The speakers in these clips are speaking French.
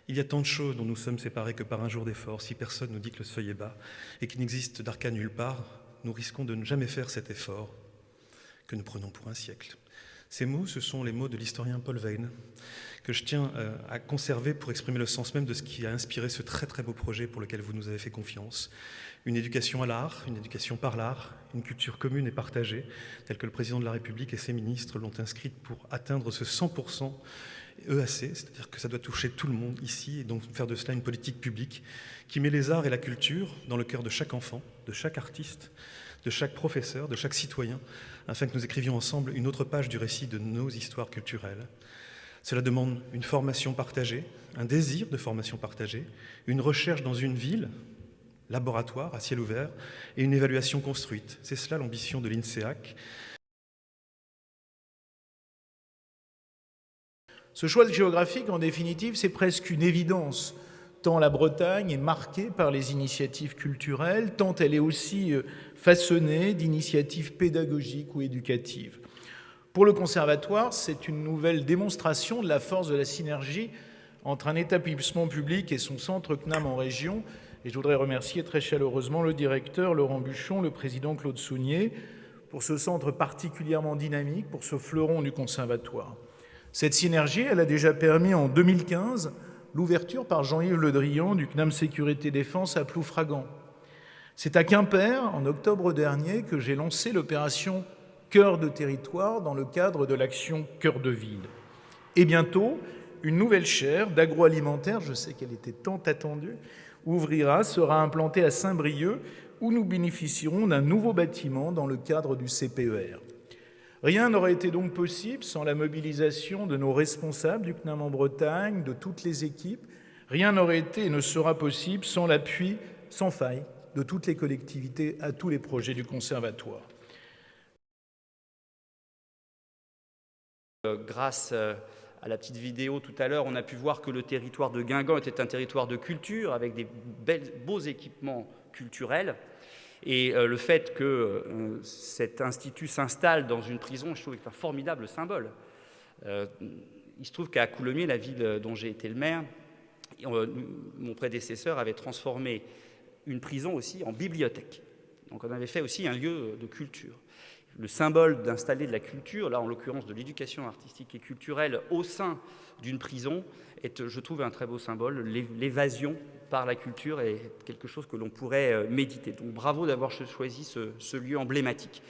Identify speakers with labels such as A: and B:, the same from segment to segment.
A: Il y a tant de choses dont nous sommes séparés que par un jour d'effort. Si personne nous dit que le seuil est bas et qu'il n'existe d'arcane nulle part, nous risquons de ne jamais faire cet effort que nous prenons pour un siècle. Ces mots, ce sont les mots de l'historien Paul Veyne, que je tiens à conserver pour exprimer le sens même de ce qui a inspiré ce très très beau projet pour lequel vous nous avez fait confiance. Une éducation à l'art, une éducation par l'art, une culture commune et partagée, telle que le président de la République et ses ministres l'ont inscrite pour atteindre ce 100% EAC, c'est-à-dire que ça doit toucher tout le monde ici, et donc faire de cela une politique publique qui met les arts et la culture dans le cœur de chaque enfant, de chaque artiste, de chaque professeur, de chaque citoyen, afin que nous écrivions ensemble une autre page du récit de nos histoires culturelles. Cela demande une formation partagée, un désir de formation partagée, une recherche dans une ville, laboratoire à ciel ouvert, et une évaluation construite. C'est cela l'ambition de l'INSEAC.
B: Ce choix géographique, en définitive, c'est presque une évidence, tant la Bretagne est marquée par les initiatives culturelles, tant elle est aussi façonnée d'initiatives pédagogiques ou éducatives. Pour le Conservatoire, c'est une nouvelle démonstration de la force de la synergie entre un établissement public et son centre CNAM en région. Et je voudrais remercier très chaleureusement le directeur Laurent Buchon, le président Claude Sounier, pour ce centre particulièrement dynamique, pour ce fleuron du Conservatoire. Cette synergie, elle a déjà permis en 2015 l'ouverture par Jean-Yves Le Drian du CNAM Sécurité Défense à Ploufragan. C'est à Quimper, en octobre dernier, que j'ai lancé l'opération Cœur de territoire dans le cadre de l'action Cœur de ville. Et bientôt, une nouvelle chaire d'agroalimentaire, je sais qu'elle était tant attendue, sera implantée à Saint-Brieuc, où nous bénéficierons d'un nouveau bâtiment dans le cadre du CPER. Rien n'aurait été donc possible sans la mobilisation de nos responsables du CNAM en Bretagne, de toutes les équipes. Rien n'aurait été et ne sera possible sans l'appui sans faille de toutes les collectivités à tous les projets du Conservatoire.
C: Grâce à la petite vidéo tout à l'heure, on a pu voir que le territoire de Guingamp était un territoire de culture avec des beaux équipements culturels. Et le fait que cet institut s'installe dans une prison, je trouve que c'est un formidable symbole. Il se trouve qu'à Coulommiers, la ville dont j'ai été le maire, mon prédécesseur avait transformé une prison aussi en bibliothèque. Donc on avait fait aussi un lieu de culture. Le symbole d'installer de la culture, là en l'occurrence de l'éducation artistique et culturelle au sein d'une prison, est, je trouve, un très beau symbole. L'évasion par la culture est quelque chose que l'on pourrait méditer. Donc bravo d'avoir choisi ce lieu emblématique.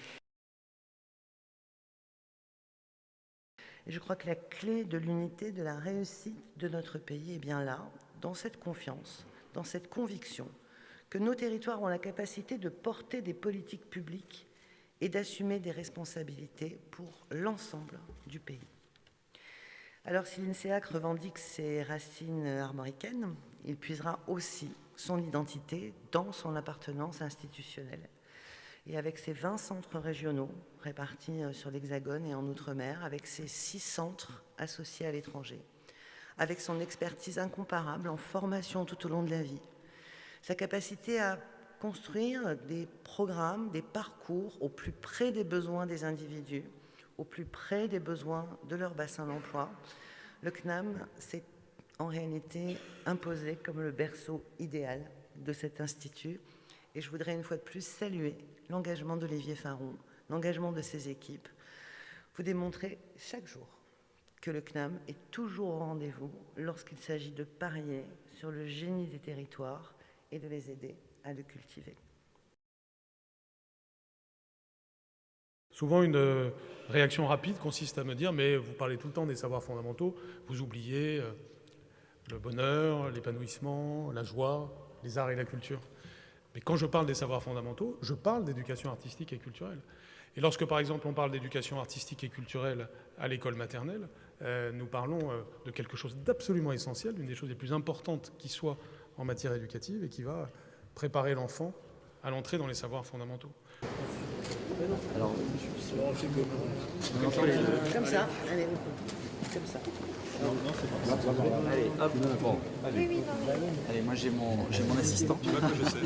D: Et je crois que la clé de l'unité, de la réussite de notre pays est bien là, dans cette confiance, dans cette conviction que nos territoires ont la capacité de porter des politiques publiques et d'assumer des responsabilités pour l'ensemble du pays. Alors si l'INSEAC revendique ses racines armoricaines, il puisera aussi son identité dans son appartenance institutionnelle. Et avec ses 20 centres régionaux répartis sur l'Hexagone et en Outre-mer, avec ses 6 centres associés à l'étranger, avec son expertise incomparable en formation tout au long de la vie, sa capacité à construire des programmes, des parcours au plus près des besoins des individus, au plus près des besoins de leur bassin d'emploi, le CNAM s'est en réalité imposé comme le berceau idéal de cet institut. Et je voudrais une fois de plus saluer l'engagement d'Olivier Faron, l'engagement de ses équipes. Vous démontrez chaque jour que le CNAM est toujours au rendez-vous lorsqu'il s'agit de parier sur le génie des territoires et de les aider à le cultiver.
E: Souvent, une réaction rapide consiste à me dire « mais vous parlez tout le temps des savoirs fondamentaux, vous oubliez le bonheur, l'épanouissement, la joie, les arts et la culture ». Mais quand je parle des savoirs fondamentaux, je parle d'éducation artistique et culturelle. Et lorsque, par exemple, on parle d'éducation artistique et culturelle à l'école maternelle, nous parlons de quelque chose d'absolument essentiel, l'une des choses les plus importantes qui soit en matière éducative et qui va préparer l'enfant à l'entrée dans les savoirs fondamentaux.
C: Alors,
D: comme ça, allez, comme ça.
C: Allez, hop, bon. Allez,
D: Oui, non.
C: allez, moi j'ai mon assistant.
F: Tu vois que je sais.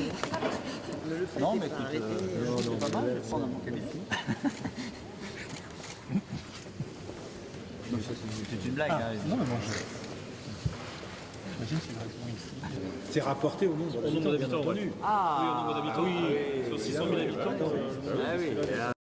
C: Non, mais écoute, c'est pas mal de prendre un bon cabessi. C'est une blague. Hein,
E: non, mais bon,
G: C'est rapporté au nombre d'habitants, bien entendu.
C: Ah,
G: Oui, sur 600 000 habitants.
C: ah oui.